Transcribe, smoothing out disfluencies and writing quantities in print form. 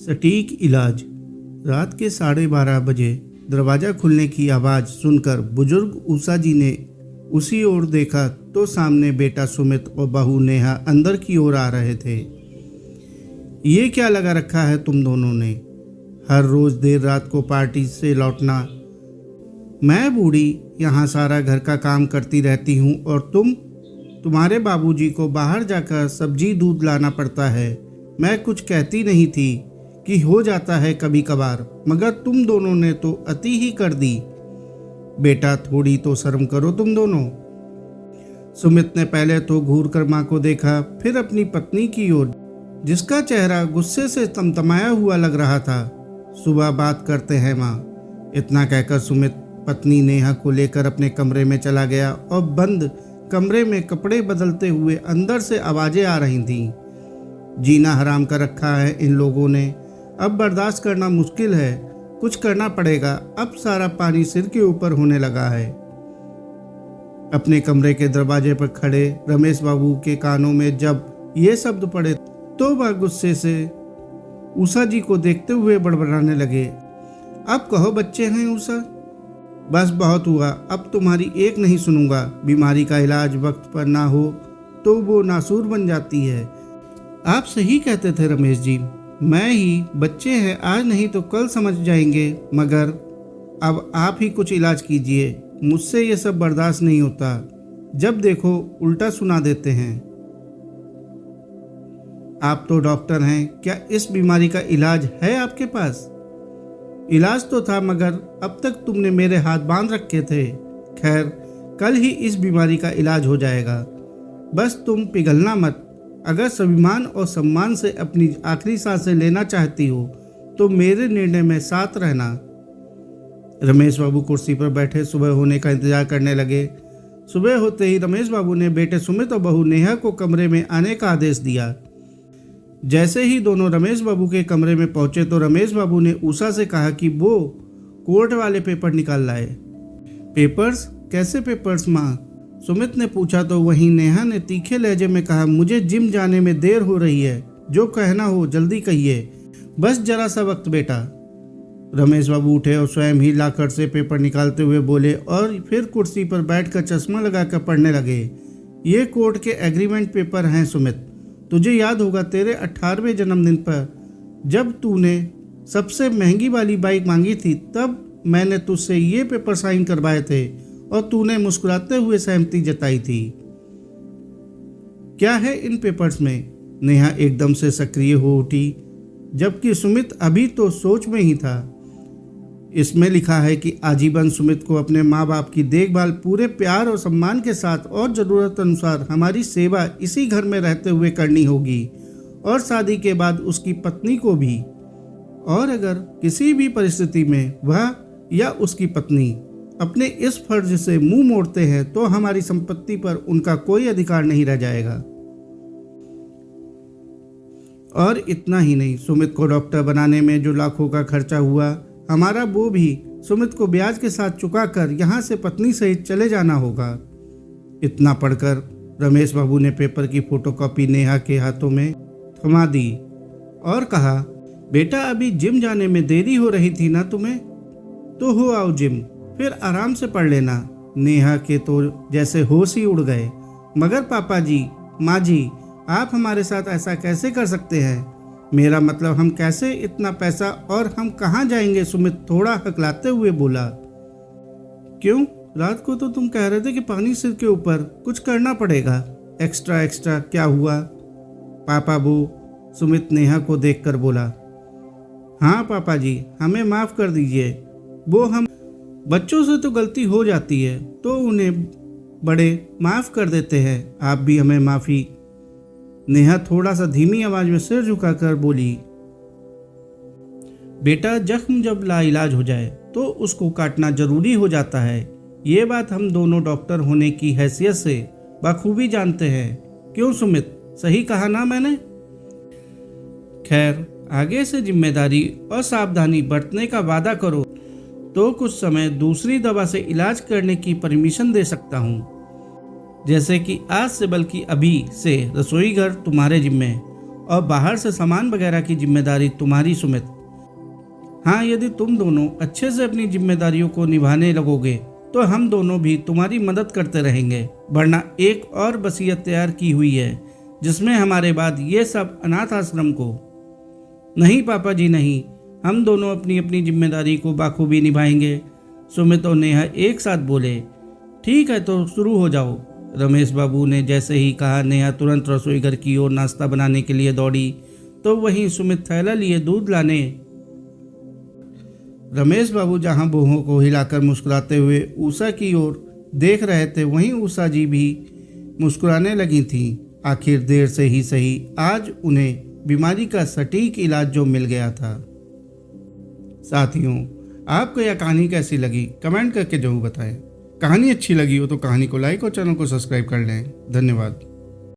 सटीक इलाज। रात के 12:30 बजे दरवाज़ा खुलने की आवाज़ सुनकर बुजुर्ग उषा जी ने उसी ओर देखा तो सामने बेटा सुमित और बहू नेहा अंदर की ओर आ रहे थे। ये क्या लगा रखा है तुम दोनों ने? हर रोज़ देर रात को पार्टी से लौटना। मैं बूढ़ी यहाँ सारा घर का काम करती रहती हूँ और तुम्हारे बाबूजी को बाहर जाकर सब्जी दूध लाना पड़ता है। मैं कुछ कहती नहीं थी कि हो जाता है कभी कभार, मगर तुम दोनों ने तो अति ही कर दी। बेटा थोड़ी तो शर्म करो तुम दोनों। सुमित ने पहले तो घूर कर माँ को देखा, फिर अपनी पत्नी की ओर, जिसका चेहरा गुस्से से तमतमाया हुआ लग रहा था। सुबह बात करते हैं माँ। इतना कहकर सुमित पत्नी नेहा को लेकर अपने कमरे में चला गया और बंद कमरे में कपड़े बदलते हुए अंदर से आवाज़ें आ रही थीं। जीना हराम कर रखा है इन लोगों ने, अब बर्दाश्त करना मुश्किल है, कुछ करना पड़ेगा। अब सारा पानी सिर के ऊपर होने लगा है। अपने कमरे के दरवाजे पर खड़े रमेश बाबू के कानों में जब ये शब्द पड़े तो वह गुस्से से उषा जी को देखते हुए बड़बड़ाने लगे। अब कहो बच्चे हैं उषा, बस बहुत हुआ, अब तुम्हारी एक नहीं सुनूंगा। बीमारी का इलाज वक्त पर ना हो तो वो नासूर बन जाती है। आप सही कहते थे रमेश जी, मैं ही, बच्चे हैं, आज नहीं तो कल समझ जाएंगे, मगर अब आप ही कुछ इलाज कीजिए। मुझसे ये सब बर्दाश्त नहीं होता। जब देखो उल्टा सुना देते हैं। आप तो डॉक्टर हैं, क्या इस बीमारी का इलाज है आपके पास? इलाज तो था, मगर अब तक तुमने मेरे हाथ बांध रखे थे। खैर, कल ही इस बीमारी का इलाज हो जाएगा। बस तुम पिघलना मत। अगर स्वाभिमान और सम्मान से अपनी आखिरी सांसें लेना चाहती हो तो मेरे निर्णय में साथ रहना। रमेश बाबू कुर्सी पर बैठे सुबह होने का इंतजार करने लगे। सुबह होते ही रमेश बाबू ने बेटे सुमित और बहू नेहा को कमरे में आने का आदेश दिया। जैसे ही दोनों रमेश बाबू के कमरे में पहुंचे तो रमेश बाबू ने उषा से कहा कि वो कोर्ट वाले पेपर निकाल लाए। पेपर्स? कैसे पेपर्स माँ? सुमित ने पूछा तो वहीं नेहा ने तीखे लहजे में कहा, मुझे जिम जाने में देर हो रही है, जो कहना हो जल्दी कहिए, बस जरा सा वक्त बेटा। रमेश बाबू उठे और स्वयं ही लाकर से पेपर निकालते हुए बोले और फिर कुर्सी पर बैठकर चश्मा लगाकर पढ़ने लगे। ये कोर्ट के एग्रीमेंट पेपर हैं सुमित। तुझे याद होगा तेरे 18वें जन्मदिन पर जब तूने सबसे महंगी वाली बाइक मांगी थी, तब मैंने तुझसे ये पेपर साइन करवाए थे और तूने मुस्कुराते हुए सहमति जताई थी। क्या है इन पेपर्स में? नेहा एकदम से सक्रिय हो उठी, जबकि सुमित अभी तो सोच में ही था। इसमें लिखा है कि आजीवन सुमित को अपने माँ बाप की देखभाल पूरे प्यार और सम्मान के साथ और ज़रूरत अनुसार हमारी सेवा इसी घर में रहते हुए करनी होगी, और शादी के बाद उसकी पत्नी को भी। और अगर किसी भी परिस्थिति में वह या उसकी पत्नी अपने इस फर्ज से मुंह मोड़ते हैं तो हमारी संपत्ति पर उनका कोई अधिकार नहीं रह जाएगा। और इतना ही नहीं, सुमित को डॉक्टर बनाने में जो लाखों का खर्चा हुआ, हमारा वो भी सुमित को ब्याज के साथ चुकाकर यहाँ से पत्नी सहित चले जाना होगा। इतना पढ़कर रमेश बाबू ने पेपर की फोटोकॉपी नेहा के हाथों में थमा दी और कहा, बेटा अभी जिम जाने में देरी हो रही थी ना तुम्हें, तो हो आओ जिम, फिर आराम से पढ़ लेना। नेहा के तो जैसे होश ही उड़ गए। मगर पापा जी, माँ जी, आप हमारे साथ ऐसा कैसे कर सकते हैं? मेरा मतलब हम कैसे इतना पैसा, और हम कहाँ जाएंगे? सुमित थोड़ा हकलाते हुए बोला। क्यों? रात को तो तुम कह रहे थे कि पानी सिर के ऊपर, कुछ करना पड़ेगा। एक्स्ट्रा क्या हुआ? पापा वो, सुमित नेहा को देखकर बोला। हाँ पापा जी, हमें माफ़ कर दीजिए। वो हम बच्चों से तो गलती हो जाती है तो उन्हें बड़े माफ़ कर देते हैं, आप भी हमें माफ़ी। नेहा थोड़ा सा धीमी आवाज में सिर झुकाकर बोली, बेटा जख्म जब लाइलाज हो जाए तो उसको काटना जरूरी हो जाता है। ये बात हम दोनों डॉक्टर होने की हैसियत से बखूबी जानते हैं। क्यों सुमित, सही कहा ना मैंने? खैर, आगे से जिम्मेदारी और सावधानी बरतने का वादा करो तो कुछ समय दूसरी दवा से इलाज करने की परमिशन दे सकता हूँ। जैसे कि आज से, बल्कि अभी से रसोई घर तुम्हारे जिम्मे, और बाहर से सामान वगैरह की जिम्मेदारी तुम्हारी सुमित। हाँ, यदि तुम दोनों अच्छे से अपनी जिम्मेदारियों को निभाने लगोगे तो हम दोनों भी तुम्हारी मदद करते रहेंगे, वरना एक और वसीयत तैयार की हुई है जिसमें हमारे बाद ये सब अनाथ आश्रम को। नहीं पापा जी नहीं, हम दोनों अपनी अपनी जिम्मेदारी को बाखूबी निभाएंगे, सुमित और नेहा एक साथ बोले। ठीक है तो शुरू हो जाओ, रमेश बाबू ने जैसे ही कहा नेहा तुरंत रसोई घर की ओर नाश्ता बनाने के लिए दौड़ी, तो वहीं सुमित थैला लिए दूध लाने। रमेश बाबू जहां बूहों को हिलाकर मुस्कुराते हुए उषा की ओर देख रहे थे, वहीं उषा जी भी मुस्कुराने लगी थीं। आखिर देर से ही सही आज उन्हें बीमारी का सटीक इलाज जो मिल गया था। साथियों, आपको यह कहानी कैसी लगी कमेंट करके जरूर बताएं। कहानी अच्छी लगी हो तो कहानी को लाइक और चैनल को सब्सक्राइब कर लें। धन्यवाद।